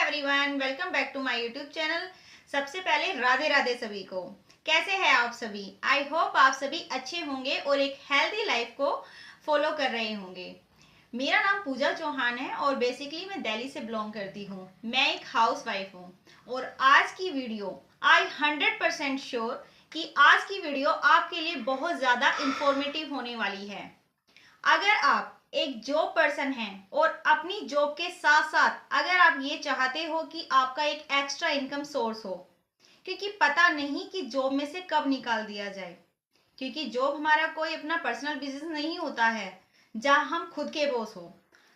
Everyone, welcome back to my YouTube channel. सबसे पहले राधे राधे सभी को। कैसे हैं आप सभी? आई होप आप सभी अच्छे होंगे और एक हेल्दी लाइफ को फॉलो कर रहे होंगे। मेरा नाम पूजा चौहान है और बेसिकली मैं दिल्ली से बिलोंग करती हूँ। मैं एक हाउस वाइफ हूँ और आज की वीडियो आई 100% श्योर कि आज की वीडियो आपके लिए बहुत ज़्यादा इंफॉर्मेटिव होने वाली है। अगर आप एक जॉब पर्सन हैं और अपनी जॉब के साथ साथ अगर आप ये चाहते हो कि आपका एक एक्स्ट्रा इनकम सोर्स हो, क्योंकि पता नहीं कि जॉब में से कब निकाल दिया जाए, क्योंकि जॉब हमारा कोई अपना पर्सनल बिजनेस नहीं होता है जहां हम खुद के बॉस हो।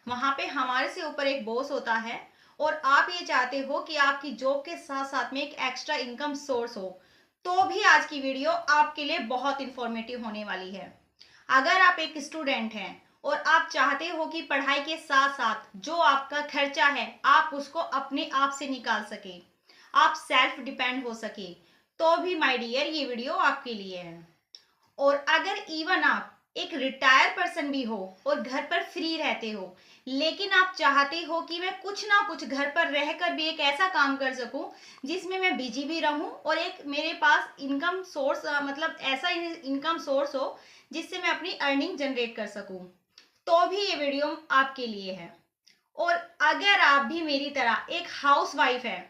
वहां पे हमारे से ऊपर एक बॉस होता है और आप ये चाहते हो कि आपकी जॉब के साथ साथ में एक एक्स्ट्रा इनकम सोर्स हो, तो भी आज की वीडियो आपके लिए बहुत इंफॉर्मेटिव होने वाली है। अगर आप एक स्टूडेंट हैं और आप चाहते हो कि पढ़ाई के साथ साथ जो आपका खर्चा है आप उसको अपने आप से निकाल सके, आप सेल्फ डिपेंड हो सके, तो भी माय डियर ये वीडियो आपके लिए है। और अगर इवन आप एक रिटायर पर्सन भी हो और घर पर फ्री रहते हो, लेकिन आप चाहते हो कि मैं कुछ ना कुछ घर पर रहकर भी एक ऐसा काम कर सकूं जिसमें मैं बिजी भी रहूं और एक मेरे पास इनकम सोर्स मतलब ऐसा इनकम सोर्स हो जिससे मैं अपनी अर्निंग जनरेट कर सकूं, तो भी ये वीडियो आपके लिए है। और अगर आप भी मेरी तरह एक हाउस वाइफ है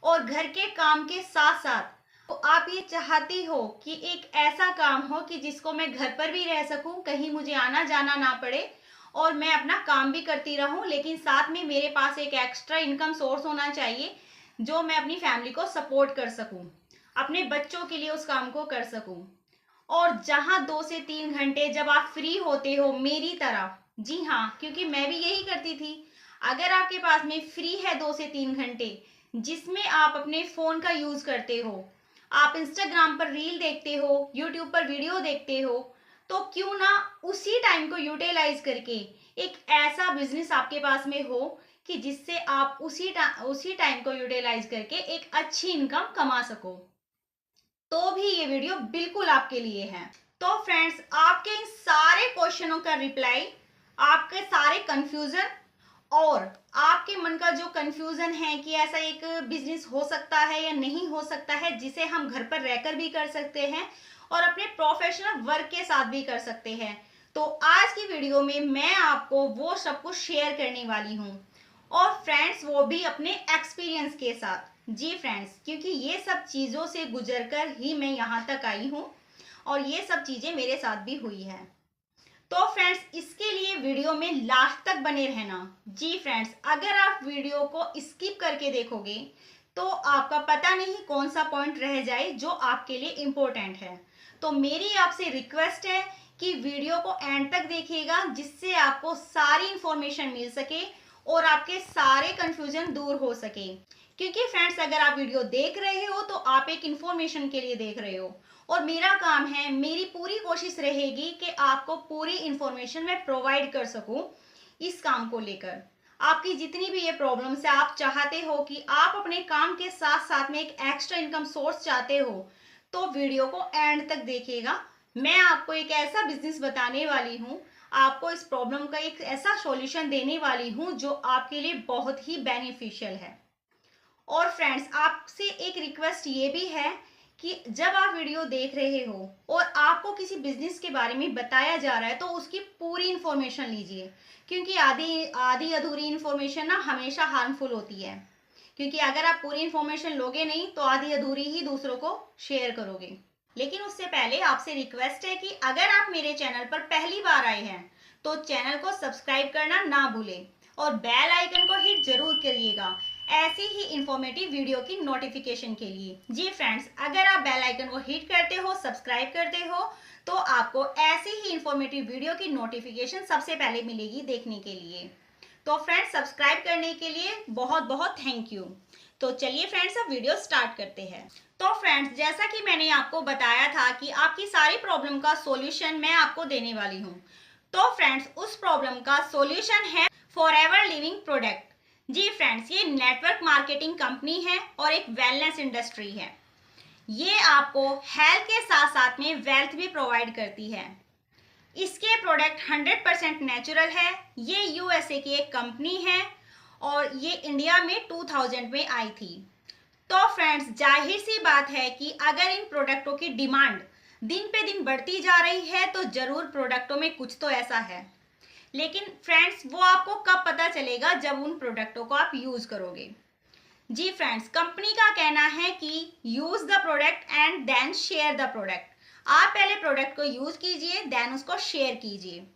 और घर के काम के साथ साथ तो आप ये चाहती हो कि एक ऐसा काम हो कि जिसको मैं घर पर भी रह सकूं, कहीं मुझे आना जाना ना पड़े और मैं अपना काम भी करती रहूं, लेकिन साथ में मेरे पास एक एक्स्ट्रा इनकम सोर्स होना चाहिए जो मैं अपनी फैमिली को सपोर्ट कर सकूं, अपने बच्चों के लिए उस काम को कर सकूं। और जहां 2 से 3 घंटे जब आप फ्री होते हो मेरी तरह, जी हाँ, क्योंकि मैं भी यही करती थी। अगर आपके पास में फ्री है 2 से 3 घंटे जिसमें आप अपने फोन का यूज करते हो, आप इंस्टाग्राम पर रील देखते हो, यूट्यूब पर वीडियो देखते हो, तो क्यों ना उसी टाइम को यूटिलाइज करके एक ऐसा बिजनेस आपके पास में हो कि जिससे आप उसी टाइम को यूटिलाइज करके एक अच्छी इनकम कमा सको, तो भी ये वीडियो बिल्कुल आपके लिए है। तो फ्रेंड्स, आपके इन सारे क्वेश्चनों का रिप्लाई, आपके सारे कंफ्यूजन और आपके मन का जो कंफ्यूजन है कि ऐसा एक बिजनेस हो सकता है या नहीं हो सकता है जिसे हम घर पर रहकर भी कर सकते हैं और अपने प्रोफेशनल वर्क के साथ भी कर सकते हैं, तो आज की वीडियो में मैं आपको वो सब कुछ शेयर करने वाली हूँ। और फ्रेंड्स, वो भी अपने एक्सपीरियंस के साथ। जी फ्रेंड्स, क्योंकि ये सब चीज़ों से गुजरकर ही मैं यहाँ तक आई हूँ और ये सब चीज़ें मेरे साथ भी हुई है। तो फ्रेंड्स, इसके लिए वीडियो में लास्ट तक बने रहना। जी फ्रेंड्स, अगर आप वीडियो को स्किप करके देखोगे तो आपका पता नहीं कौन सा पॉइंट रह जाए जो आपके लिए इम्पोर्टेंट है। तो मेरी आपसे रिक्वेस्ट है कि वीडियो को एंड तक देखिएगा जिससे आपको सारी इंफॉर्मेशन मिल सके और आपके सारे कंफ्यूजन दूर हो सके। क्योंकि फ्रेंड्स, अगर आप वीडियो देख रहे हो तो आप एक इंफॉर्मेशन के लिए देख रहे हो और मेरा काम है, मेरी पूरी कोशिश रहेगी कि आपको पूरी इंफॉर्मेशन मैं प्रोवाइड कर सकूं। इस काम को लेकर आपकी जितनी भी ये प्रॉब्लम्स है, आप चाहते हो कि आप अपने काम के साथ साथ में एक एक्स्ट्रा इनकम सोर्स चाहते हो, तो वीडियो को एंड तक देखिएगा। मैं आपको एक ऐसा बिजनेस बताने वाली हूँ, आपको इस प्रॉब्लम का एक ऐसा सॉल्यूशन देने वाली हूँ जो आपके लिए बहुत ही बेनिफिशियल है। और फ्रेंड्स, आपसे एक रिक्वेस्ट ये भी है कि जब आप वीडियो देख रहे हो और आपको किसी बिजनेस के बारे में बताया जा रहा है तो उसकी पूरी इंफॉर्मेशन लीजिए, क्योंकि आधी आधी अधूरी इंफॉर्मेशन ना हमेशा हार्मफुल होती है। क्योंकि अगर आप पूरी इंफॉर्मेशन लोगे नहीं तो आधी अधूरी ही दूसरों को शेयर करोगे। लेकिन उससे पहले आपसे रिक्वेस्ट है कि अगर आप मेरे चैनल पर पहली बार आए हैं तो चैनल को सब्सक्राइब करना ना भूलें और बेल आइकन को हिट जरूर करिएगा ऐसी ही इंफॉर्मेटिव वीडियो की नोटिफिकेशन के लिए। जी फ्रेंड्स, अगर आप बेल आइकन को हिट करते हो, सब्सक्राइब करते हो, तो आपको ऐसी ही इंफॉर्मेटिव वीडियो की नोटिफिकेशन सबसे पहले मिलेगी देखने के लिए। तो फ्रेंड्स, सब्सक्राइब करने के लिए बहुत बहुत थैंक यू। तो चलिए फ्रेंड्स, अब वीडियो स्टार्ट करते हैं। तो फ्रेंड्स, जैसा कि मैंने आपको बताया था कि आपकी सारी प्रॉब्लम का सॉल्यूशन मैं आपको देने वाली हूँ। तो फ्रेंड्स, उस प्रॉब्लम का सॉल्यूशन है फॉरएवर लिविंग प्रोडक्ट। जी फ्रेंड्स, ये नेटवर्क मार्केटिंग कंपनी है और एक वेलनेस इंडस्ट्री है। ये आपको हेल्थ के साथ साथ में वेल्थ भी प्रोवाइड करती है। इसके प्रोडक्ट 100% नेचुरल है। ये यूएसए की एक कंपनी है और ये इंडिया में 2000 में आई थी। तो फ्रेंड्स, जाहिर सी बात है कि अगर इन प्रोडक्टों की डिमांड दिन पे दिन बढ़ती जा रही है तो ज़रूर प्रोडक्टों में कुछ तो ऐसा है। लेकिन फ्रेंड्स, वो आपको कब पता चलेगा? जब उन प्रोडक्टों को आप यूज़ करोगे। जी फ्रेंड्स, कंपनी का कहना है कि use the product and then share the product. आप पहले प्रोडक्ट को यूज़ कीजिए, देन उसको शेयर कीजिए।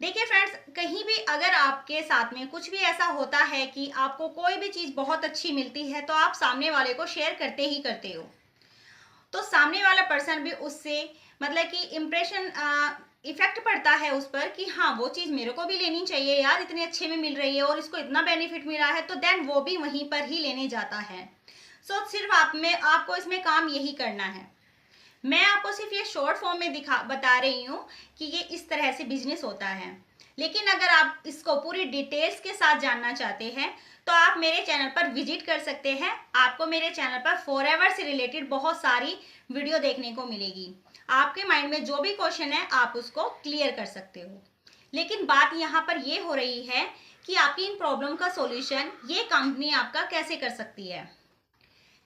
देखिए फ्रेंड्स, कहीं भी अगर आपके साथ में कुछ भी ऐसा होता है कि आपको कोई भी चीज़ बहुत अच्छी मिलती है तो आप सामने वाले को शेयर करते ही करते हो। तो सामने वाला पर्सन भी उससे मतलब कि इम्प्रेशन इफेक्ट पड़ता है उस पर कि हाँ, वो चीज़ मेरे को भी लेनी चाहिए यार, इतने अच्छे में मिल रही है और इसको इतना बेनिफिट मिला है, तो देन वो भी वहीं पर ही लेने जाता है। सिर्फ आपको इसमें काम यही करना है। मैं आपको सिर्फ ये शॉर्ट फॉर्म में बता रही हूँ कि ये इस तरह से बिजनेस होता है। लेकिन अगर आप इसको पूरी डिटेल्स के साथ जानना चाहते हैं तो आप मेरे चैनल पर विजिट कर सकते हैं। आपको मेरे चैनल पर फॉरएवर से रिलेटेड बहुत सारी वीडियो देखने को मिलेगी। आपके माइंड में जो भी क्वेश्चन है आप उसको क्लियर कर सकते हो। लेकिन बात यहाँ पर ये हो रही है कि आपकी इन प्रॉब्लम का सॉल्यूशन ये कंपनी आपका कैसे कर सकती है।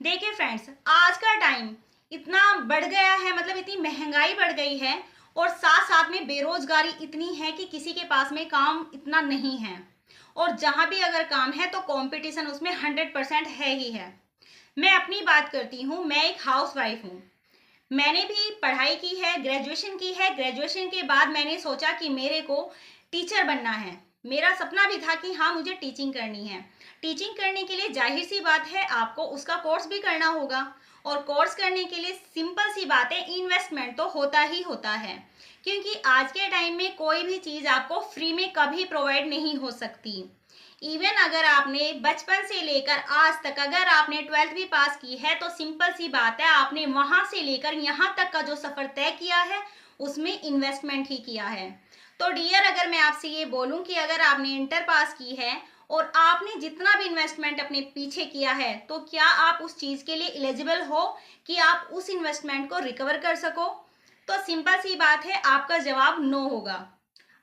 देखिए फ्रेंड्स, आज का टाइम इतना बढ़ गया है, मतलब इतनी महंगाई बढ़ गई है और साथ साथ में बेरोजगारी इतनी है कि किसी के पास में काम इतना नहीं है, और जहाँ भी अगर काम है तो कंपटीशन उसमें 100% है ही है। मैं अपनी बात करती हूँ, मैं एक हाउसवाइफ हूँ। मैंने भी पढ़ाई की है, ग्रेजुएशन की है। ग्रेजुएशन के बाद मैंने सोचा कि मेरे को टीचर बनना है। मेरा सपना भी था कि हाँ, मुझे टीचिंग करनी है। टीचिंग करने के लिए जाहिर सी बात है आपको उसका कोर्स भी करना होगा, और कोर्स करने के लिए सिंपल सी बात है, इन्वेस्टमेंट तो होता ही होता है, क्योंकि आज के टाइम में कोई भी चीज़ आपको फ्री में कभी प्रोवाइड नहीं हो सकती। इवन अगर आपने बचपन से लेकर आज तक अगर आपने 12th भी पास की है तो सिंपल सी बात है, आपने वहां से लेकर यहाँ तक का जो सफ़र तय किया है उसमें इन्वेस्टमेंट ही किया है। तो डियर, अगर मैं आपसे ये बोलूं कि अगर आपने इंटर पास की है और आपने जितना भी इन्वेस्टमेंट अपने पीछे किया है, तो क्या आप उस चीज़ के लिए एलिजिबल हो कि आप उस इन्वेस्टमेंट को रिकवर कर सको? तो सिंपल सी बात है, आपका जवाब नो होगा।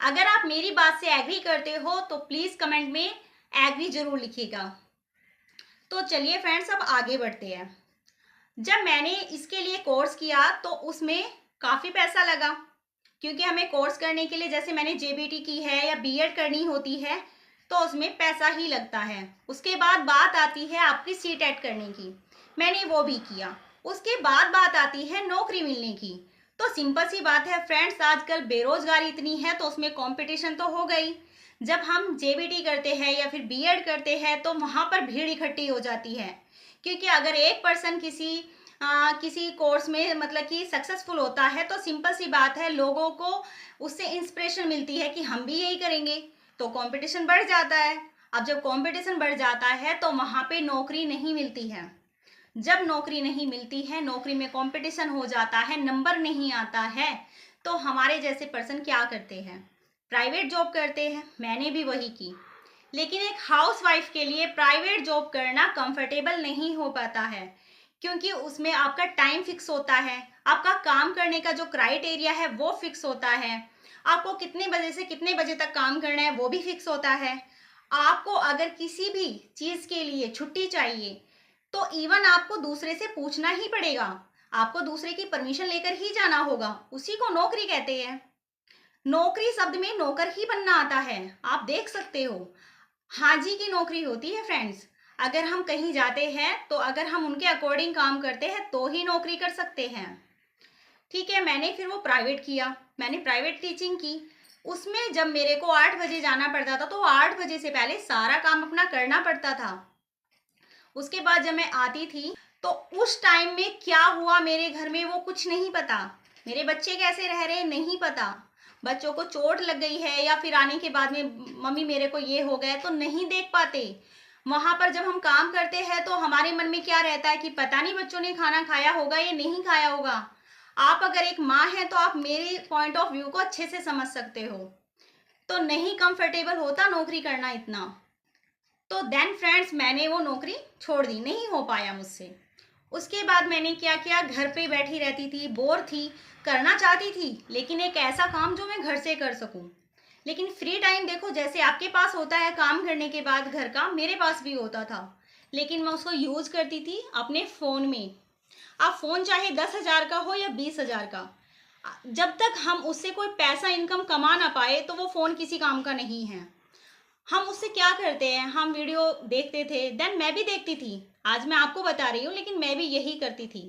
अगर आप मेरी बात से एग्री करते हो तो प्लीज़ कमेंट में एग्री जरूर लिखिएगा। तो चलिए फ्रेंड्स, अब आगे बढ़ते हैं। जब मैंने इसके लिए कोर्स किया तो उसमें काफ़ी पैसा लगा, क्योंकि हमें कोर्स करने के लिए, जैसे मैंने जेबीटी की है या बीएड करनी होती है, तो उसमें पैसा ही लगता है। उसके बाद बात आती है आपकी सीटेट करने की, मैंने वो भी किया। उसके बाद बात आती है नौकरी मिलने की। तो सिंपल सी बात है फ्रेंड्स, आजकल बेरोजगारी इतनी है तो उसमें कंपटीशन तो हो गई। जब हम जेबीटी करते हैं या फिर बीएड करते हैं तो वहाँ पर भीड़ इकट्ठी हो जाती है, क्योंकि अगर एक पर्सन किसी कोर्स में मतलब कि सक्सेसफुल होता है तो सिंपल सी बात है, लोगों को उससे इंस्पिरेशन मिलती है कि हम भी यही करेंगे, तो कंपटीशन बढ़ जाता है। अब जब कंपटीशन बढ़ जाता है तो वहाँ पे नौकरी नहीं मिलती है। जब नौकरी नहीं मिलती है, नौकरी में कंपटीशन हो जाता है, नंबर नहीं आता है, तो हमारे जैसे पर्सन क्या करते हैं? प्राइवेट जॉब करते हैं। मैंने भी वही की। लेकिन एक हाउसवाइफ के लिए प्राइवेट जॉब करना कंफर्टेबल नहीं हो पाता है, क्योंकि उसमें आपका टाइम फिक्स होता है, आपका काम करने का जो क्राइटेरिया है वो फिक्स होता है, आपको कितने बजे से कितने बजे तक काम करना है वो भी फिक्स होता है। आपको अगर किसी भी चीज़ के लिए छुट्टी चाहिए तो इवन आपको दूसरे से पूछना ही पड़ेगा, आपको दूसरे की परमिशन लेकर ही जाना होगा। उसी को नौकरी कहते हैं। नौकरी शब्द में नौकर ही बनना आता है, आप देख सकते हो। हाजी की नौकरी होती है फ्रेंड्स। अगर हम कहीं जाते हैं तो अगर हम उनके अकॉर्डिंग काम करते हैं तो ही नौकरी कर सकते हैं। ठीक है, मैंने फिर वो प्राइवेट किया, मैंने प्राइवेट टीचिंग की। उसमें जब मेरे को 8 बजे जाना पड़ता था तो 8 बजे से पहले सारा काम अपना करना पड़ता था। उसके बाद जब मैं आती थी तो उस टाइम में क्या हुआ मेरे घर में वो कुछ नहीं पता, मेरे बच्चे कैसे रह रहे हैं नहीं पता, बच्चों को चोट लग गई है या फिर आने के बाद में मम्मी मेरे को ये हो गया तो नहीं देख पाते। वहां पर जब हम काम करते हैं तो हमारे मन में क्या रहता है कि पता नहीं बच्चों ने खाना खाया होगा या नहीं खाया होगा। आप अगर एक माँ हैं तो आप मेरे पॉइंट ऑफ व्यू को अच्छे से समझ सकते हो। तो नहीं कंफर्टेबल होता नौकरी करना इतना। तो देन फ्रेंड्स, मैंने वो नौकरी छोड़ दी, नहीं हो पाया मुझसे। उसके बाद मैंने क्या किया, घर पे बैठी रहती थी, बोर थी, करना चाहती थी लेकिन एक ऐसा काम जो मैं घर से कर सकूं। लेकिन फ्री टाइम देखो जैसे आपके पास होता है काम करने के बाद घर का, मेरे पास भी होता था, लेकिन मैं उसको यूज करती थी अपने फोन में। अब फोन चाहे 10,000 का हो या 20,000 का, जब तक हम उससे कोई पैसा इनकम कमा ना पाए तो वो फोन किसी काम का नहीं है। हम उससे क्या करते हैं, हम वीडियो देखते थे, देन मैं भी देखती थी। आज मैं आपको बता रही हूँ, लेकिन मैं भी यही करती थी।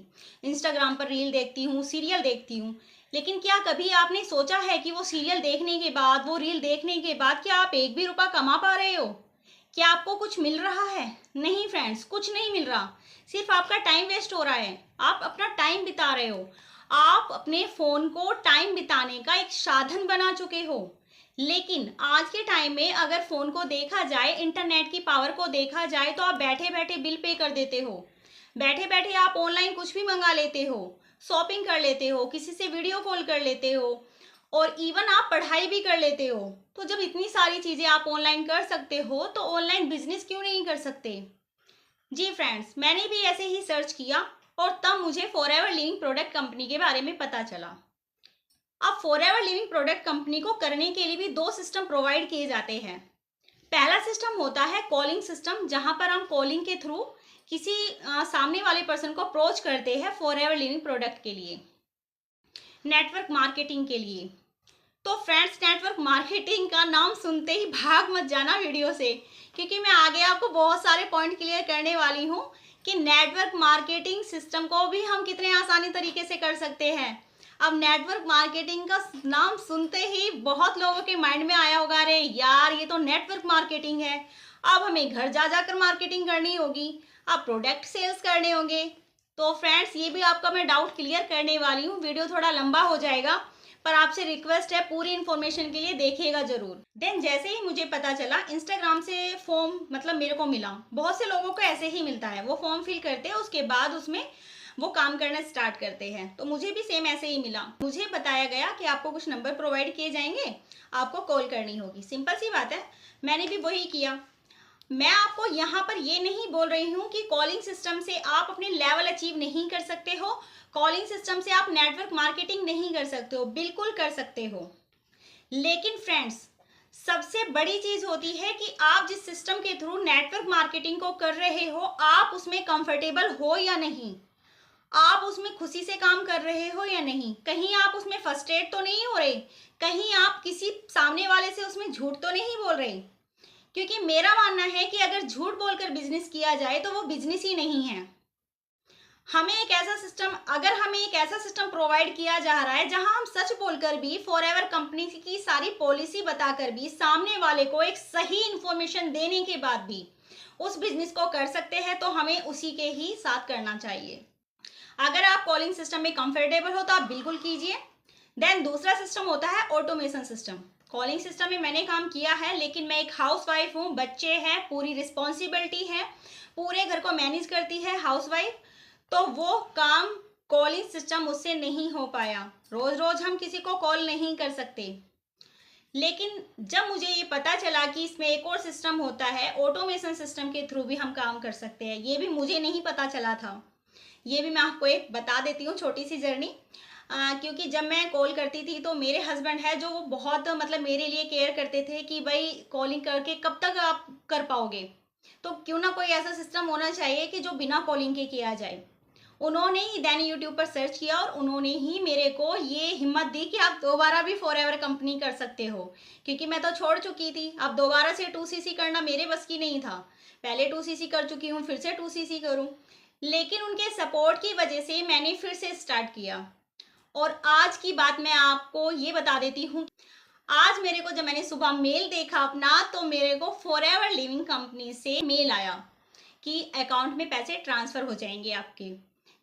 इंस्टाग्राम पर रील देखती हूँ, सीरियल देखती हूँ। लेकिन क्या कभी आपने सोचा है कि वो सीरियल देखने के बाद, वो रील देखने के बाद क्या आप एक भी रुपया कमा पा रहे हो? क्या आपको कुछ मिल रहा है? नहीं फ्रेंड्स, कुछ नहीं मिल रहा। सिर्फ आपका टाइम वेस्ट हो रहा है। आप अपना टाइम बिता रहे हो। आप अपने फोन को टाइम बिताने का एक साधन बना चुके हो। लेकिन आज के टाइम में अगर फोन को देखा जाए, इंटरनेट की पावर को देखा जाए, तो आप बैठे बैठे बिल पे कर देते हो। बैठे बैठे आप ऑनलाइन कुछ भी मंगा लेते हो, शॉपिंग कर लेते हो, किसी से वीडियो कॉल कर लेते हो, और इवन आप पढ़ाई भी कर लेते हो। तो जब इतनी सारी चीजें आप ऑनलाइन कर सकते हो तो ऑनलाइन बिजनेस क्यों नहीं कर सकते? जी फ्रेंड्स, मैंने भी ऐसे ही सर्च किया और तब मुझे फॉरएवर लिविंग प्रोडक्ट कंपनी के बारे में पता चला। अब फॉरएवर लिविंग प्रोडक्ट कंपनी को करने के लिए भी दो सिस्टम प्रोवाइड किए जाते हैं। पहला सिस्टम होता है कॉलिंग सिस्टम, जहां पर हम कॉलिंग के थ्रू किसी सामने वाले पर्सन को अप्रोच करते हैं फॉरएवर लिविंग प्रोडक्ट के लिए, नेटवर्क मार्केटिंग के लिए। तो फ्रेंड्स, नेटवर्क मार्केटिंग का नाम सुनते ही भाग मत जाना वीडियो से, क्योंकि मैं आगे आपको बहुत सारे पॉइंट क्लियर करने वाली हूँ कि नेटवर्क मार्केटिंग सिस्टम को भी हम कितने आसानी तरीके से कर सकते हैं। अब नेटवर्क मार्केटिंग का नाम सुनते ही बहुत लोगों के माइंड में आया होगा, अरे यार ये तो नेटवर्क मार्केटिंग है, अब हमें घर जा जाकर मार्केटिंग करनी होगी, अब प्रोडक्ट सेल्स करने होंगे। तो फ्रेंड्स, ये भी आपका मैं डाउट क्लियर करने वाली हूँ। वीडियो थोड़ा लंबा हो जाएगा, पर आपसे रिक्वेस्ट है पूरी इन्फॉर्मेशन के लिए देखिएगा जरूर। देन जैसे ही मुझे पता चला, इंस्टाग्राम से फॉर्म मतलब मेरे को मिला, बहुत से लोगों को ऐसे ही मिलता है, वो फॉर्म फिल करते हैं, उसके बाद उसमें वो काम करना स्टार्ट करते हैं। तो मुझे भी सेम ऐसे ही मिला। मुझे बताया गया कि आपको कुछ नंबर प्रोवाइड किए जाएंगे, आपको कॉल करनी होगी। सिंपल सी बात है, मैंने भी वही किया। मैं आपको यहाँ पर ये नहीं बोल रही हूँ कि कॉलिंग सिस्टम से आप अपने लेवल अचीव नहीं कर सकते हो, कॉलिंग सिस्टम से आप नेटवर्क मार्केटिंग नहीं कर सकते हो, बिल्कुल कर सकते हो। लेकिन फ्रेंड्स, सबसे बड़ी चीज होती है कि आप जिस सिस्टम के थ्रू नेटवर्क मार्केटिंग को कर रहे हो, आप उसमें कंफर्टेबल हो या नहीं, आप उसमें खुशी से काम कर रहे हो या नहीं, कहीं आप उसमें फ्रस्ट्रेट तो नहीं हो रहे, कहीं आप किसी सामने वाले से उसमें झूठ तो नहीं बोल रहे। क्योंकि मेरा मानना है कि अगर झूठ बोलकर बिजनेस किया जाए तो वो बिजनेस ही नहीं है। हमें एक ऐसा सिस्टम, अगर हमें एक ऐसा सिस्टम प्रोवाइड किया जा रहा है जहां हम सच बोलकर भी, फॉरएवर कंपनी की सारी पॉलिसी बताकर भी, सामने वाले को एक सही इंफॉर्मेशन देने के बाद भी उस बिजनेस को कर सकते हैं, तो हमें उसी के ही साथ करना चाहिए। अगर आप कॉलिंग सिस्टम में कंफर्टेबल हो तो आप बिल्कुल कीजिए। देन दूसरा सिस्टम होता है ऑटोमेशन सिस्टम। कॉलिंग सिस्टम में मैंने काम किया है, लेकिन मैं एक हाउसवाइफ हूँ, बच्चे हैं, पूरी रिस्पॉन्सिबिलिटी है, पूरे घर को मैनेज करती है हाउसवाइफ, तो वो काम कॉलिंग सिस्टम उससे नहीं हो पाया। रोज रोज हम किसी को कॉल नहीं कर सकते। लेकिन जब मुझे ये पता चला कि इसमें एक और सिस्टम होता है, ऑटोमेशन सिस्टम के थ्रू भी हम काम कर सकते हैं, ये भी मुझे नहीं पता चला था। ये भी मैं आपको एक बता देती हूँ छोटी सी जर्नी। क्योंकि जब मैं कॉल करती थी तो मेरे हस्बैंड है जो वो बहुत मतलब मेरे लिए केयर करते थे कि भाई कॉलिंग करके कब तक आप कर पाओगे, तो क्यों ना कोई ऐसा सिस्टम होना चाहिए कि जो बिना कॉलिंग के किया जाए। उन्होंने ही देन यूट्यूब पर सर्च किया और उन्होंने ही मेरे को ये हिम्मत दी कि आप दोबारा भी फॉरएवर कंपनी कर सकते हो, क्योंकि मैं तो छोड़ चुकी थी। अब दोबारा से 2cc करना मेरे बस की नहीं था। पहले 2cc कर चुकी हूँ, फिर से 2cc करूँ। लेकिन उनके सपोर्ट की वजह से मैंने फिर से स्टार्ट किया। और आज की बात मैं आपको ये बता देती हूँ, आज मेरे को जब मैंने सुबह मेल देखा अपना, तो मेरे को फॉरएवर लिविंग कंपनी से मेल आया कि अकाउंट में पैसे ट्रांसफर हो जाएंगे आपके,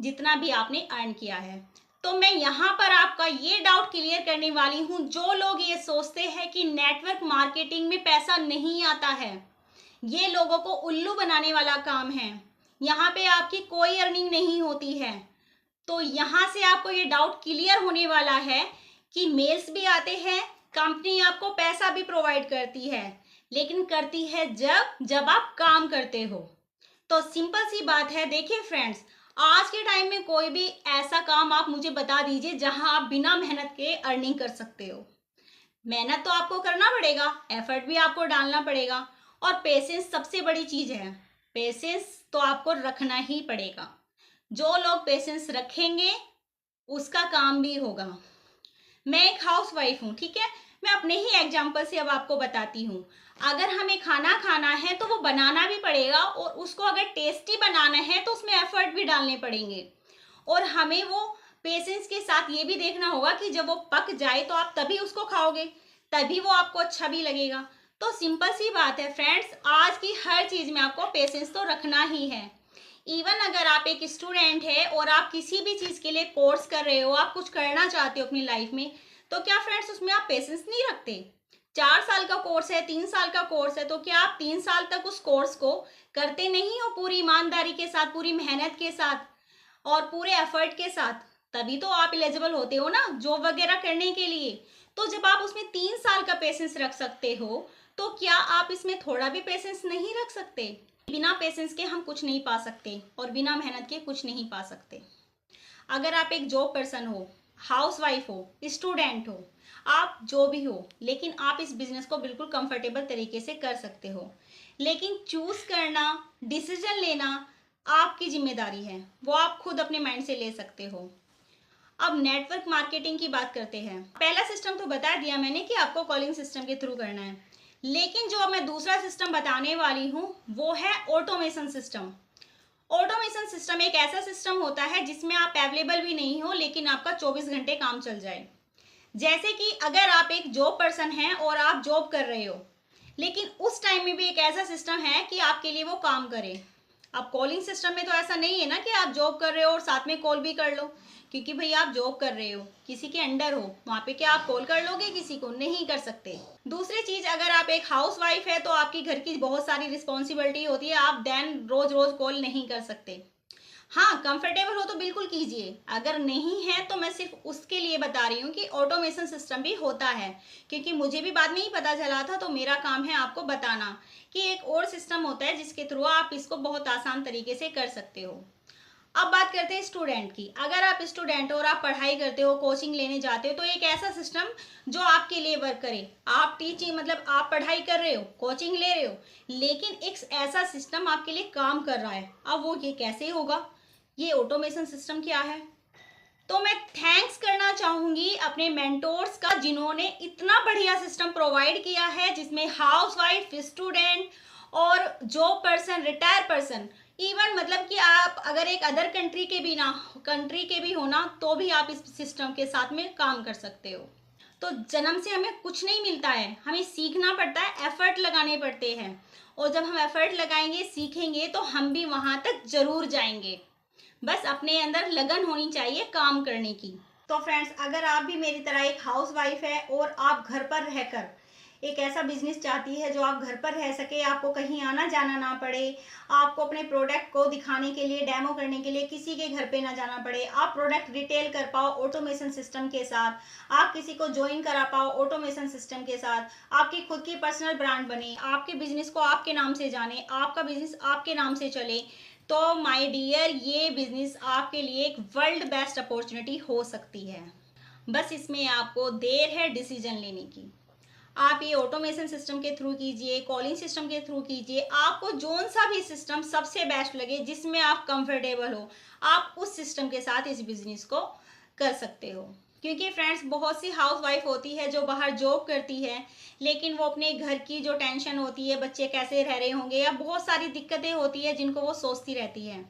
जितना भी आपने अर्न किया है। तो मैं यहाँ पर आपका ये डाउट क्लियर करने वाली हूँ, जो लोग ये सोचते हैं कि नेटवर्क मार्केटिंग में पैसा नहीं आता है, ये लोगों को उल्लू बनाने वाला काम है। यहाँ पे आपकी कोई अर्निंग नहीं होती है। तो यहाँ से आपको ये डाउट क्लियर होने वाला है कि मेल्स भी आते हैं, कंपनी आपको पैसा भी प्रोवाइड करती है, लेकिन करती है जब आप काम करते हो। तो सिंपल सी बात है। देखिए फ्रेंड्स, आज के टाइम में कोई भी ऐसा काम आप मुझे बता दीजिए जहां आप बिना मेहनत के अर्निंग कर सकते हो। मेहनत तो आपको करना पड़ेगा, एफर्ट भी आपको डालना पड़ेगा, और पेशेंस सबसे बड़ी चीज़ है। पेशेंस तो आपको रखना ही पड़ेगा। जो लोग पेशेंस रखेंगे उसका काम भी होगा। मैं एक हाउस वाइफ हूँ, ठीक है। मैं अपने ही एग्जाम्पल से अब आपको बताती हूँ। अगर हमें खाना खाना है तो वो बनाना भी पड़ेगा, और उसको अगर टेस्टी बनाना है तो उसमें एफर्ट भी डालने पड़ेंगे। और हमें वो पेशेंस के साथ ये भी देखना होगा कि जब वो पक जाए तो आप तभी उसको खाओगे, तभी वो आपको अच्छा भी लगेगा। तो सिंपल सी बात है फ्रेंड्स, आज की हर चीज़ में आपको पेशेंस तो रखना ही है। इवन अगर आप एक स्टूडेंट है और आप किसी भी चीज़ के लिए कोर्स कर रहे हो, आप कुछ करना चाहते हो अपनी लाइफ में, तो क्या फ्रेंड्स उसमें आप पेशेंस नहीं रखते? 4 साल का कोर्स है, 3 साल का कोर्स है, तो क्या आप 3 साल तक उस कोर्स को करते नहीं हो पूरी ईमानदारी के साथ, पूरी मेहनत के साथ और पूरे एफर्ट के साथ? तभी तो आप एलिजिबल होते हो ना जॉब वगैरह करने के लिए। तो जब आप उसमें 3 साल का पेशेंस रख सकते हो, तो क्या आप इसमें थोड़ा भी पेशेंस नहीं रख सकते? बिना पेशेंस के हम कुछ नहीं पा सकते, और बिना मेहनत के कुछ नहीं पा सकते। अगर आप एक जॉब पर्सन हो, हाउस वाइफ हो, स्टूडेंट हो, आप जो भी हो, लेकिन आप इस बिजनेस को बिल्कुल कंफर्टेबल तरीके से कर सकते हो। लेकिन चूज करना, डिसीजन लेना आपकी जिम्मेदारी है, वो आप खुद अपने माइंड से ले सकते हो। अब नेटवर्क मार्केटिंग की बात करते हैं। पहला सिस्टम तो बता दिया मैंने कि आपको कॉलिंग सिस्टम के थ्रू करना है, लेकिन जो मैं दूसरा सिस्टम बताने वाली हूँ वो है ऑटोमेशन सिस्टम। ऑटोमेशन सिस्टम एक ऐसा सिस्टम होता है जिसमें आप अवेलेबल भी नहीं हो, लेकिन आपका 24 घंटे काम चल जाए। जैसे कि अगर आप एक जॉब पर्सन हैं और आप जॉब कर रहे हो, लेकिन उस टाइम में भी एक ऐसा सिस्टम है कि आपके लिए वो काम करे। अब कॉलिंग सिस्टम में तो ऐसा नहीं है ना कि आप जॉब कर रहे हो और साथ में कॉल भी कर लो, क्योंकि भाई आप जॉब कर रहे हो, किसी के अंडर हो, वहाँ पे क्या आप कॉल कर लोगे? किसी को नहीं कर सकते। दूसरी चीज, अगर आप एक हाउस वाइफ है तो आपकी घर की बहुत सारी रिस्पॉन्सिबिलिटी होती है, आप देन रोज रोज कॉल नहीं कर सकते। हाँ, कंफर्टेबल हो तो बिल्कुल कीजिए, अगर नहीं है तो मैं सिर्फ उसके लिए बता रही हूँ कि ऑटोमेशन सिस्टम भी होता है, क्योंकि मुझे भी बाद में ही पता चला था, तो मेरा काम है आपको बताना कि एक और सिस्टम होता है जिसके थ्रू आप इसको बहुत आसान तरीके से कर सकते हो। अब बात करते हैं स्टूडेंट की। अगर आप स्टूडेंट हो और आप पढ़ाई करते हो, कोचिंग लेने जाते हो, तो एक ऐसा सिस्टम जो आपके लिए वर्क करे। आप टीचिंग मतलब आप पढ़ाई कर रहे हो, कोचिंग ले रहे हो, लेकिन एक ऐसा सिस्टम आपके लिए काम कर रहा है। अब वो ये कैसे होगा? ये ऑटोमेशन सिस्टम क्या है? तो मैं थैंक्स करना चाहूंगी अपने मेंटोर्स का, जिन्होंने इतना बढ़िया सिस्टम प्रोवाइड किया है, जिसमें हाउस वाइफ, स्टूडेंट और job person, retire person, even मतलब कि आप अगर एक अदर कंट्री के भी हो ना, तो भी आप इस सिस्टम के साथ में काम कर सकते हो। तो जन्म से हमें कुछ नहीं मिलता है, हमें सीखना पड़ता है, एफर्ट लगाने पड़ते हैं, और जब हम एफर्ट लगाएंगे, सीखेंगे, तो हम भी वहां तक जरूर जाएंगे। बस अपने अंदर लगन होनी चाहिए काम करने की। तो फ्रेंड्स, अगर आप भी मेरी तरह एक हाउस वाइफ है और आप घर पर रहकर एक ऐसा बिजनेस चाहती है जो आप घर पर रह सके, आपको कहीं आना जाना ना पड़े, आपको अपने प्रोडक्ट को दिखाने के लिए, डेमो करने के लिए किसी के घर पे ना जाना पड़े, आप प्रोडक्ट रिटेल कर पाओ ऑटोमेशन सिस्टम के साथ, आप किसी को ज्वाइन करा पाओ ऑटोमेशन सिस्टम के साथ, आपकी खुद की पर्सनल ब्रांड बने, आपके बिजनेस को आपके नाम से जाने, आपका बिजनेस आपके नाम से चले, तो माय डियर, ये बिजनेस आपके लिए एक वर्ल्ड बेस्ट अपॉर्चुनिटी हो सकती है। बस इसमें आपको देर है डिसीजन लेने की। आप ये ऑटोमेशन सिस्टम के थ्रू कीजिए, कॉलिंग सिस्टम के थ्रू कीजिए, आपको जोन सा भी सिस्टम सबसे बेस्ट लगे, जिसमें आप कंफर्टेबल हो, आप उस सिस्टम के साथ इस बिजनेस को कर सकते हो। क्योंकि फ्रेंड्स, बहुत सी हाउस वाइफ होती है जो बाहर जॉब करती है, लेकिन वो अपने घर की जो टेंशन होती है, बच्चे कैसे रह रहे होंगे, या बहुत सारी दिक्कतें होती है जिनको वो सोचती रहती है।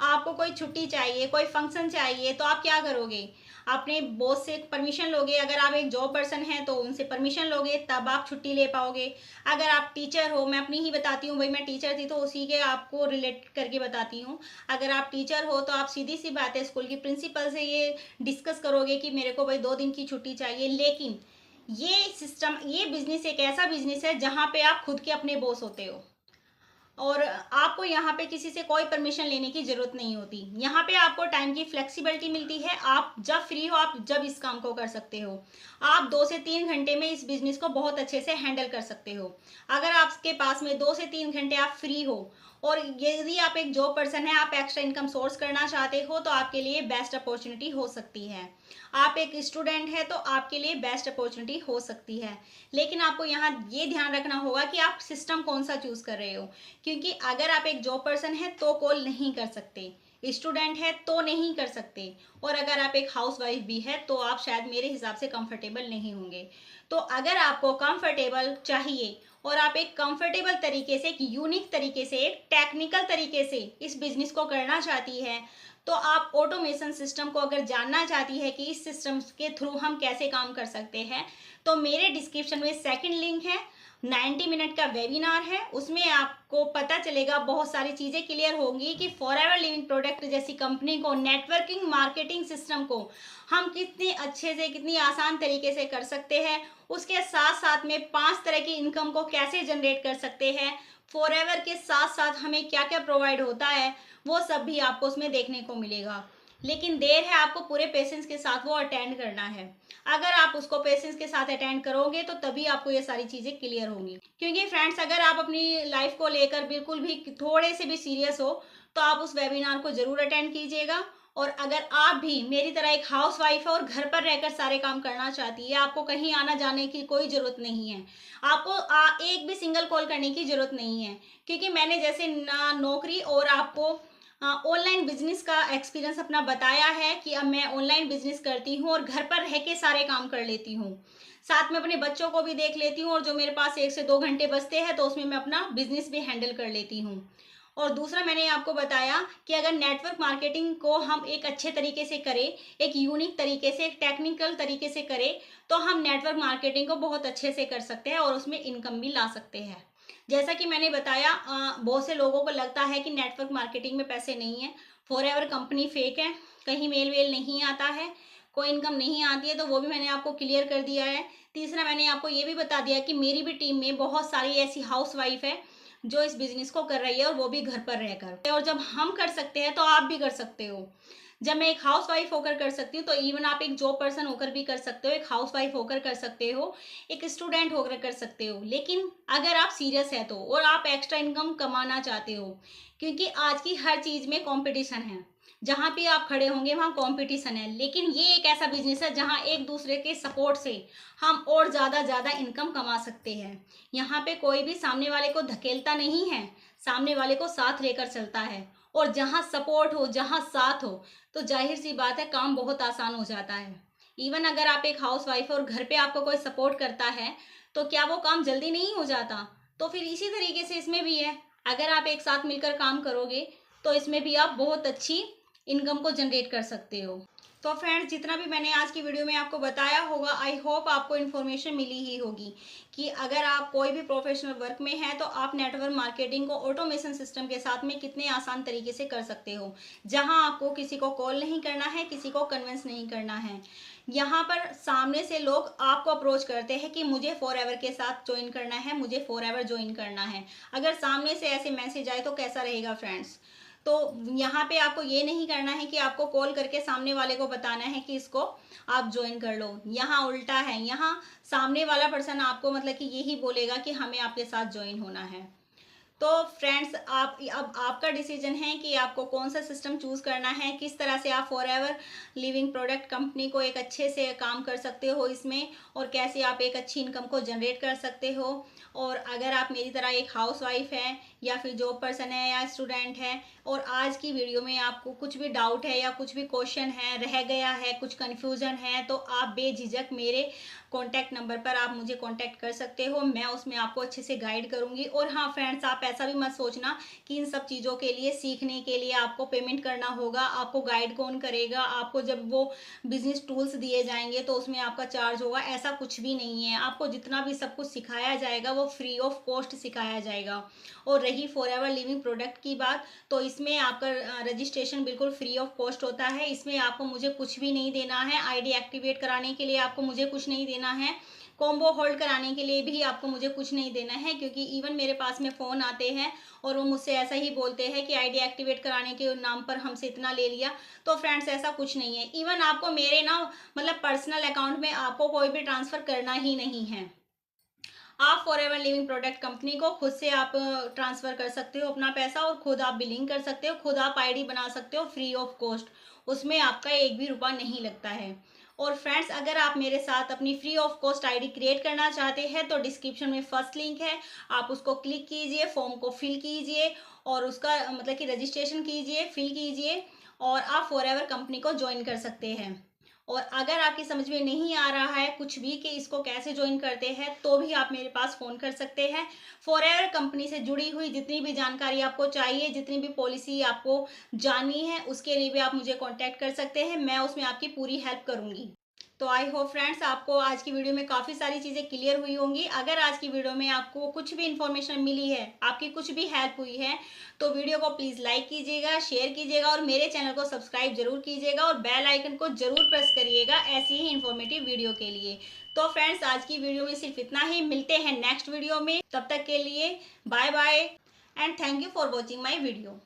आपको कोई छुट्टी चाहिए, कोई फंक्शन चाहिए, तो आप क्या करोगे? अपने बॉस से परमिशन लोगे, अगर आप एक जॉब पर्सन हैं तो उनसे परमिशन लोगे, तब आप छुट्टी ले पाओगे। अगर आप टीचर हो, मैं अपनी ही बताती हूँ भाई, मैं टीचर थी तो उसी के आपको रिलेट करके बताती हूँ। अगर आप टीचर हो तो आप सीधी सी बात है स्कूल की प्रिंसिपल से ये डिस्कस करोगे कि मेरे को भाई 2 दिन की छुट्टी चाहिए। लेकिन ये सिस्टम, ये बिजनेस एक ऐसा बिजनेस है जहाँ पे आप खुद के अपने बॉस होते हो, और आपको यहाँ पे किसी से कोई परमिशन लेने की जरूरत नहीं होती। यहाँ पे आपको टाइम की फ्लेक्सिबिलिटी मिलती है, आप जब फ्री हो आप जब इस काम को कर सकते हो। आप 2 से 3 घंटे में इस बिजनेस को बहुत अच्छे से हैंडल कर सकते हो। अगर आपके पास में 2 से 3 घंटे आप फ्री हो और यदि आप एक जॉब पर्सन है, आप एक्स्ट्रा इनकम सोर्स करना चाहते हो तो आपके लिए बेस्ट अपॉर्चुनिटी हो सकती है। आप एक स्टूडेंट है तो आपके लिए बेस्ट अपॉर्चुनिटी हो सकती है। लेकिन आपको यहाँ ये ध्यान रखना होगा कि आप सिस्टम कौन सा चूज कर रहे हो, क्योंकि अगर आप एक जॉब पर्सन है तो कॉल नहीं कर सकते, स्टूडेंट है तो नहीं कर सकते, और अगर आप एक हाउस वाइफ भी है तो आप शायद मेरे हिसाब से कंफर्टेबल नहीं होंगे। तो अगर आपको कंफर्टेबल चाहिए और आप एक कंफर्टेबल तरीके से, एक यूनिक तरीके से, एक टेक्निकल तरीके से इस बिजनेस को करना चाहती है, तो आप ऑटोमेशन सिस्टम को अगर जानना चाहती है कि इस सिस्टम के थ्रू हम कैसे काम कर सकते हैं, तो मेरे डिस्क्रिप्शन में सेकंड लिंक है, 90 मिनट का वेबिनार है, उसमें आपको पता चलेगा, बहुत सारी चीज़ें क्लियर होंगी कि फॉरएवर लिविंग प्रोडक्ट जैसी कंपनी को, नेटवर्किंग मार्केटिंग सिस्टम को हम कितने अच्छे से, कितनी आसान तरीके से कर सकते हैं। उसके साथ साथ में 5 तरह की इनकम को कैसे जनरेट कर सकते हैं, फॉरएवर के साथ साथ हमें क्या क्या प्रोवाइड होता है, वो सब भी आपको उसमें देखने को मिलेगा। लेकिन देर है, आपको पूरे पेशेंस के साथ वो अटेंड करना है। अगर आप उसको पेशेंस के साथ अटेंड करोगे तो तभी आपको ये सारी चीज़ें क्लियर होंगी। क्योंकि फ्रेंड्स, अगर आप अपनी लाइफ को लेकर बिल्कुल भी थोड़े से भी सीरियस हो तो आप उस वेबिनार को ज़रूर अटेंड कीजिएगा। और अगर आप भी मेरी तरह एक हाउस वाइफ है और घर पर रहकर सारे काम करना चाहती है, आपको कहीं आना जाने की कोई ज़रूरत नहीं है, आपको एक भी सिंगल कॉल करने की ज़रूरत नहीं है, क्योंकि मैंने जैसे ना नौकरी और आपको ऑनलाइन बिजनेस का एक्सपीरियंस अपना बताया है कि अब मैं ऑनलाइन बिजनेस करती हूँ और घर पर रह के सारे काम कर लेती हूँ, साथ में अपने बच्चों को भी देख लेती हूँ, और जो मेरे पास 1 से 2 घंटे बचते हैं तो उसमें मैं अपना बिजनेस भी हैंडल कर लेती हूँ। और दूसरा मैंने आपको बताया कि अगर नेटवर्क मार्केटिंग को हम एक अच्छे तरीके से करें, एक यूनिक तरीके से, एक टेक्निकल तरीके से करें, तो हम नेटवर्क मार्केटिंग को बहुत अच्छे से कर सकते हैं और उसमें इनकम भी ला सकते हैं। जैसा कि मैंने बताया, बहुत से लोगों को लगता है कि नेटवर्क मार्केटिंग में पैसे नहीं है, फॉरएवर कंपनी फेक है, कहीं मेल वेल नहीं आता है, कोई इनकम नहीं आती है, तो वो भी मैंने आपको क्लियर कर दिया है। तीसरा मैंने आपको ये भी बता दिया कि मेरी भी टीम में बहुत सारी ऐसी हाउस वाइफ है जो इस बिजनेस को कर रही है, और वो भी घर पर रहकर। और जब हम कर सकते हैं तो आप भी कर सकते हो। जब मैं एक हाउस वाइफ होकर कर सकती हूँ तो इवन आप एक जॉब पर्सन होकर भी कर सकते हो, एक हाउस वाइफ होकर कर सकते हो, एक स्टूडेंट होकर कर सकते हो। लेकिन अगर आप सीरियस है तो, और आप एक्स्ट्रा इनकम कमाना चाहते हो, क्योंकि आज की हर चीज़ में कॉम्पिटिशन है, जहाँ भी आप खड़े होंगे वहाँ कॉम्पिटिशन है। लेकिन ये एक ऐसा बिजनेस है जहाँ एक दूसरे के सपोर्ट से हम और ज़्यादा इनकम कमा सकते हैं। यहाँ पे कोई भी सामने वाले को धकेलता नहीं है, सामने वाले को साथ लेकर चलता है। और जहाँ सपोर्ट हो, जहाँ साथ हो, तो जाहिर सी बात है काम बहुत आसान हो जाता है। इवन अगर आप एक हाउस वाइफ और घर पे आपको कोई सपोर्ट करता है, तो क्या वो काम जल्दी नहीं हो जाता? तो फिर इसी तरीके से इसमें भी है, अगर आप एक साथ मिलकर काम करोगे तो इसमें भी आप बहुत अच्छी इनकम को जनरेट कर सकते हो। तो फ्रेंड्स, जितना भी मैंने आज की वीडियो में आपको बताया होगा, आई होप आपको इन्फॉर्मेशन मिली ही होगी कि अगर आप कोई भी प्रोफेशनल वर्क में हैं तो आप नेटवर्क मार्केटिंग को ऑटोमेशन सिस्टम के साथ में कितने आसान तरीके से कर सकते हो, जहां आपको किसी को कॉल नहीं करना है, किसी को कन्विंस नहीं करना है। यहाँ पर सामने से लोग आपको अप्रोच करते हैं कि मुझे फॉरएवर के साथ ज्वाइन करना है, मुझे फॉरएवर ज्वाइन करना है। अगर सामने से ऐसे मैसेज आए तो कैसा रहेगा फ्रेंड्स? तो यहाँ पे आपको ये नहीं करना है कि आपको कॉल करके सामने वाले को बताना है कि इसको आप ज्वाइन कर लो। यहाँ उल्टा है, यहाँ सामने वाला पर्सन आपको मतलब कि यही बोलेगा कि हमें आपके साथ ज्वाइन होना है। तो फ्रेंड्स, आप अब आपका डिसीजन है कि आपको कौन सा सिस्टम चूज करना है, किस तरह से आप फॉरएवर लिविंग प्रोडक्ट कंपनी को एक अच्छे से काम कर सकते हो इसमें, और कैसे आप एक अच्छी इनकम को जनरेट कर सकते हो। और अगर आप मेरी तरह एक हाउस वाइफ है, या फिर जॉब पर्सन है, या स्टूडेंट है, और आज की वीडियो में आपको कुछ भी डाउट है या कुछ भी क्वेश्चन है, रह गया है, कुछ कन्फ्यूजन है, तो आप बेझिझक मेरे कॉन्टैक्ट नंबर पर आप मुझे कॉन्टैक्ट कर सकते हो, मैं उसमें आपको अच्छे से गाइड करूंगी। और हाँ फ्रेंड्स, आप ऐसा भी मत सोचना कि इन सब चीज़ों के लिए, सीखने के लिए आपको पेमेंट करना होगा। आपको गाइड कौन करेगा? आपको जब वो बिजनेस टूल्स दिए जाएंगे तो उसमें आपका चार्ज होगा, ऐसा कुछ भी नहीं है। आपको जितना भी सब कुछ सिखाया जाएगा वो फ्री ऑफ कॉस्ट सिखाया जाएगा। और रही फॉरएवर लिविंग प्रोडक्ट की बात, तो इसमें आपका रजिस्ट्रेशन बिल्कुल फ्री ऑफ कॉस्ट होता है। इसमें आपको मुझे कुछ भी नहीं देना है, आईडी एक्टिवेट कराने के लिए आपको मुझे कुछ नहीं देना है, कॉम्बो होल्ड कराने के लिए भी आपको मुझे कुछ नहीं देना है। क्योंकि इवन मेरे पास में फ़ोन आते हैं और वो मुझसे ऐसा ही बोलते हैं कि आईडी एक्टिवेट कराने के नाम पर हमसे इतना ले लिया। तो फ्रेंड्स, ऐसा कुछ नहीं है। इवन आपको मेरे ना मतलब पर्सनल अकाउंट में आपको कोई भी ट्रांसफ़र करना ही नहीं है। आप फॉरएवर लिविंग प्रोडक्ट कंपनी को खुद से आप ट्रांसफ़र कर सकते हो अपना पैसा, और खुद आप बिलिंग कर सकते हो, खुद आप आईडी बना सकते हो फ्री ऑफ कॉस्ट। उसमें आपका एक भी रुपया नहीं लगता है। और फ्रेंड्स, अगर आप मेरे साथ अपनी free of cost ID create करना चाहते हैं तो डिस्क्रिप्शन में फर्स्ट लिंक है, आप उसको क्लिक कीजिए, फॉर्म को फिल कीजिए और उसका मतलब कि रजिस्ट्रेशन कीजिए, फिल कीजिए और आप फॉरएवर कंपनी को ज्वाइन कर सकते हैं। और अगर आपकी समझ में नहीं आ रहा है कुछ भी कि इसको कैसे ज्वाइन करते हैं, तो भी आप मेरे पास फ़ोन कर सकते हैं। फॉरएवर कंपनी से जुड़ी हुई जितनी भी जानकारी आपको चाहिए, जितनी भी पॉलिसी आपको जाननी है, उसके लिए भी आप मुझे कॉन्टैक्ट कर सकते हैं। मैं उसमें आपकी पूरी हेल्प करूँगी। तो आई होप फ्रेंड्स, आपको आज की वीडियो में काफ़ी सारी चीज़ें क्लियर हुई होंगी। अगर आज की वीडियो में आपको कुछ भी इन्फॉर्मेशन मिली है, आपकी कुछ भी हेल्प हुई है, तो वीडियो को प्लीज़ लाइक कीजिएगा, शेयर कीजिएगा और मेरे चैनल को सब्सक्राइब जरूर कीजिएगा और बेल आइकन को जरूर प्रेस करिएगा ऐसी ही इन्फॉर्मेटिव वीडियो के लिए। तो फ्रेंड्स, आज की वीडियो में सिर्फ इतना ही। मिलते हैं नेक्स्ट वीडियो में, तब तक के लिए bye bye and thank you for watching my video.